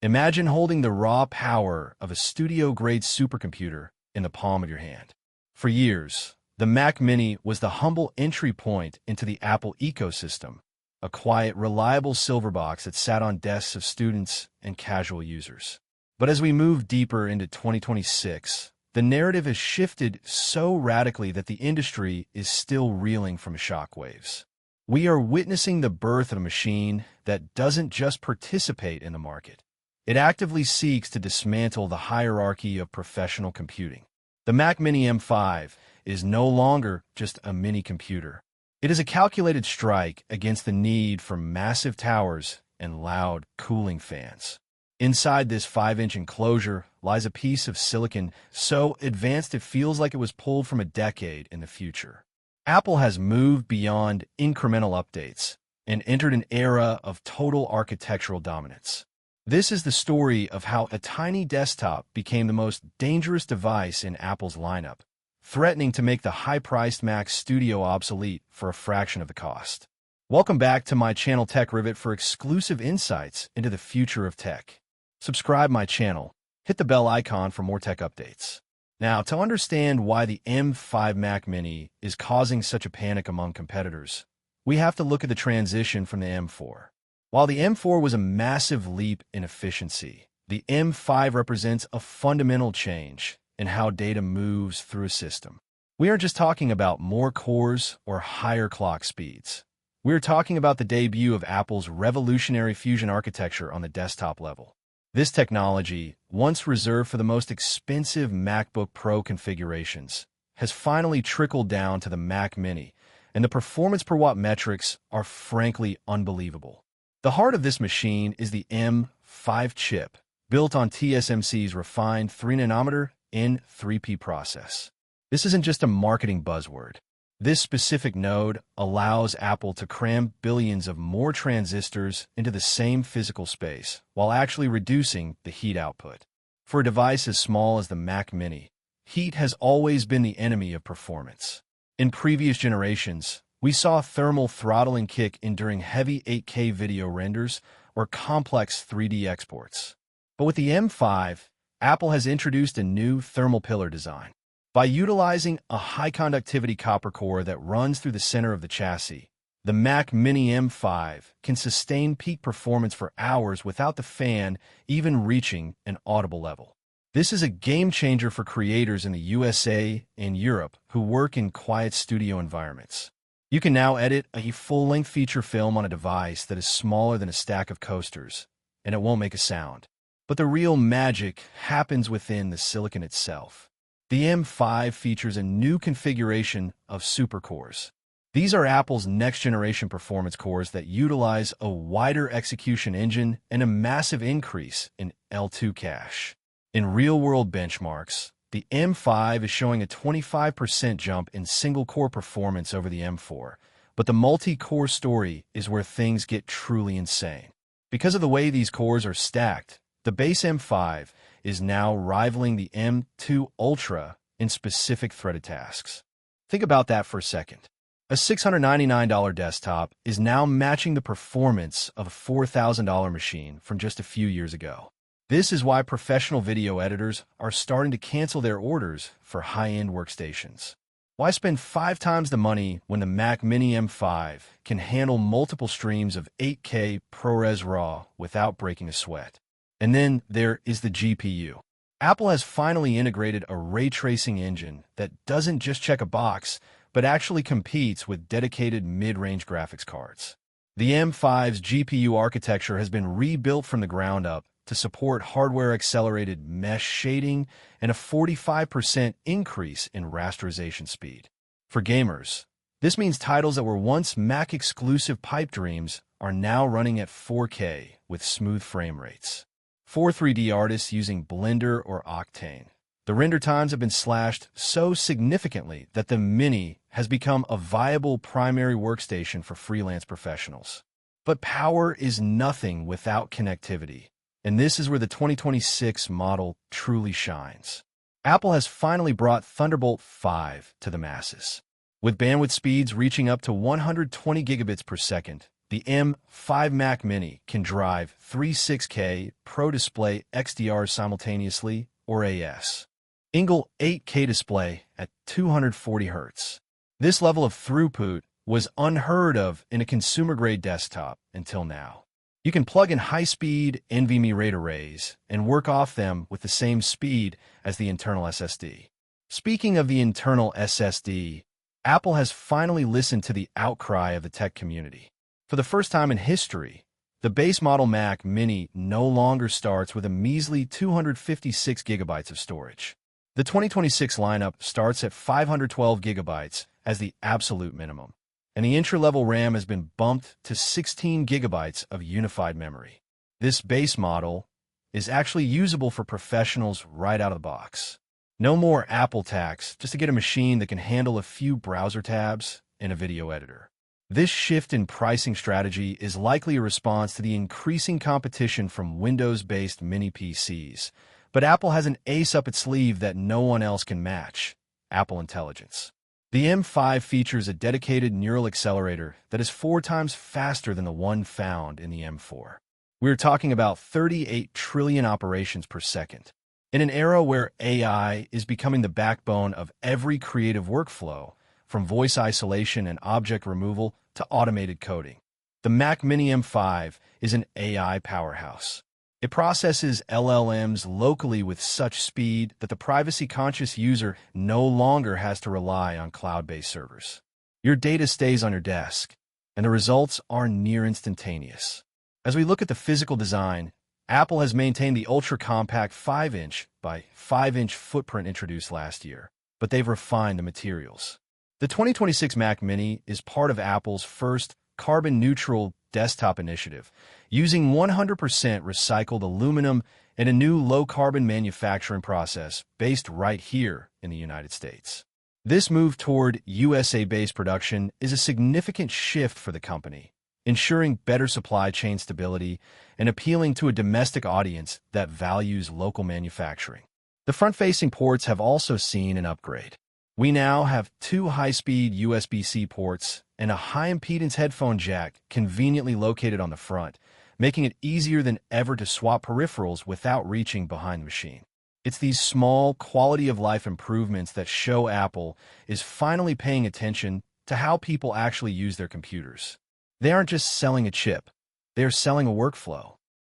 Imagine holding the raw power of a studio-grade supercomputer in the palm of your hand. For years, the Mac Mini was the humble entry point into the Apple ecosystem, a quiet, reliable silver box that sat on desks of students and casual users. But as we move deeper into 2026, the narrative has shifted so radically that the industry is still reeling from shockwaves. We are witnessing the birth of a machine that doesn't just participate in the market. It actively seeks to dismantle the hierarchy of professional computing. The Mac Mini M5 is no longer just a mini computer. It is a calculated strike against the need for massive towers and loud cooling fans. Inside this 5-inch enclosure lies a piece of silicon so advanced it feels like it was pulled from a decade in the future. Apple has moved beyond incremental updates and entered an era of total architectural dominance. This is the story of how a tiny desktop became the most dangerous device in Apple's lineup, threatening to make the high-priced Mac Studio obsolete for a fraction of the cost. Welcome back to my channel Tech Rivet for exclusive insights into the future of tech. Subscribe my channel, hit the bell icon for more tech updates. Now, to understand why the M5 Mac Mini is causing such a panic among competitors, we have to look at the transition from the M4. While the M4 was a massive leap in efficiency, the M5 represents a fundamental change in how data moves through a system. We aren't just talking about more cores or higher clock speeds. We're talking about the debut of Apple's revolutionary Fusion architecture on the desktop level. This technology, once reserved for the most expensive MacBook Pro configurations, has finally trickled down to the Mac Mini, and the performance per watt metrics are frankly unbelievable. The heart of this machine is the M5 chip, built on TSMC's refined 3nm N3P process. This isn't just a marketing buzzword. This specific node allows Apple to cram billions of more transistors into the same physical space, while actually reducing the heat output. For a device as small as the Mac Mini, heat has always been the enemy of performance. In previous generations, we saw thermal throttling kick in during heavy 8K video renders or complex 3D exports. But with the M5, Apple has introduced a new thermal pillar design. By utilizing a high-conductivity copper core that runs through the center of the chassis, the Mac Mini M5 can sustain peak performance for hours without the fan even reaching an audible level. This is a game-changer for creators in the USA and Europe who work in quiet studio environments. You can now edit a full-length feature film on a device that is smaller than a stack of coasters, and it won't make a sound. But the real magic happens within the silicon itself. The M5 features a new configuration of supercores. These are Apple's next-generation performance cores that utilize a wider execution engine and a massive increase in L2 cache. In real-world benchmarks, the M5 is showing a 25% jump in single-core performance over the M4, but the multi-core story is where things get truly insane. Because of the way these cores are stacked, the base M5 is now rivaling the M2 Ultra in specific threaded tasks. Think about that for a second. A $699 desktop is now matching the performance of a $4,000 machine from just a few years ago. This is why professional video editors are starting to cancel their orders for high-end workstations. Why spend 5 times the money when the Mac Mini M5 can handle multiple streams of 8K ProRes RAW without breaking a sweat? And then there is the GPU. Apple has finally integrated a ray tracing engine that doesn't just check a box, but actually competes with dedicated mid-range graphics cards. The M5's GPU architecture has been rebuilt from the ground up to support hardware-accelerated mesh shading and a 45% increase in rasterization speed. For gamers, this means titles that were once Mac-exclusive pipe dreams are now running at 4K with smooth frame rates. For 3D artists using Blender or Octane, the render times have been slashed so significantly that the Mini has become a viable primary workstation for freelance professionals. But power is nothing without connectivity, and this is where the 2026 model truly shines. Apple has finally brought Thunderbolt 5 to the masses. With bandwidth speeds reaching up to 120 gigabits per second, The M5 Mac Mini can drive three 6K Pro Display XDRs simultaneously, or AS. Ingle 8K display at 240 Hz. This level of throughput was unheard of in a consumer-grade desktop until now. You can plug in high-speed NVMe RAID arrays and work off them with the same speed as the internal SSD. Speaking of the internal SSD, Apple has finally listened to the outcry of the tech community. For the first time in history, the base model Mac Mini no longer starts with a measly 256 gigabytes of storage. The 2026 lineup starts at 512 gigabytes as the absolute minimum, and the entry-level RAM has been bumped to 16 gigabytes of unified memory. This base model is actually usable for professionals right out of the box. No more Apple tax just to get a machine that can handle a few browser tabs and a video editor. This shift in pricing strategy is likely a response to the increasing competition from Windows-based mini PCs, but Apple has an ace up its sleeve that no one else can match: Apple Intelligence. The M5 features a dedicated neural accelerator that is 4 times faster than the one found in the M4. We're talking about 38 trillion operations per second. In an era where AI is becoming the backbone of every creative workflow, from voice isolation and object removal to automated coding, the Mac Mini M5 is an AI powerhouse. It processes LLMs locally with such speed that the privacy-conscious user no longer has to rely on cloud-based servers. Your data stays on your desk, and the results are near instantaneous. As we look at the physical design, Apple has maintained the ultra-compact 5-inch by 5-inch footprint introduced last year, but they've refined the materials. The 2026 Mac Mini is part of Apple's first carbon-neutral desktop initiative, using 100% recycled aluminum and a new low-carbon manufacturing process based right here in the United States. This move toward USA-based production is a significant shift for the company, ensuring better supply chain stability and appealing to a domestic audience that values local manufacturing. The front-facing ports have also seen an upgrade. We now have 2 high-speed USB-C ports and a high-impedance headphone jack conveniently located on the front, making it easier than ever to swap peripherals without reaching behind the machine. It's these small, quality-of-life improvements that show Apple is finally paying attention to how people actually use their computers. They aren't just selling a chip, they are selling a workflow.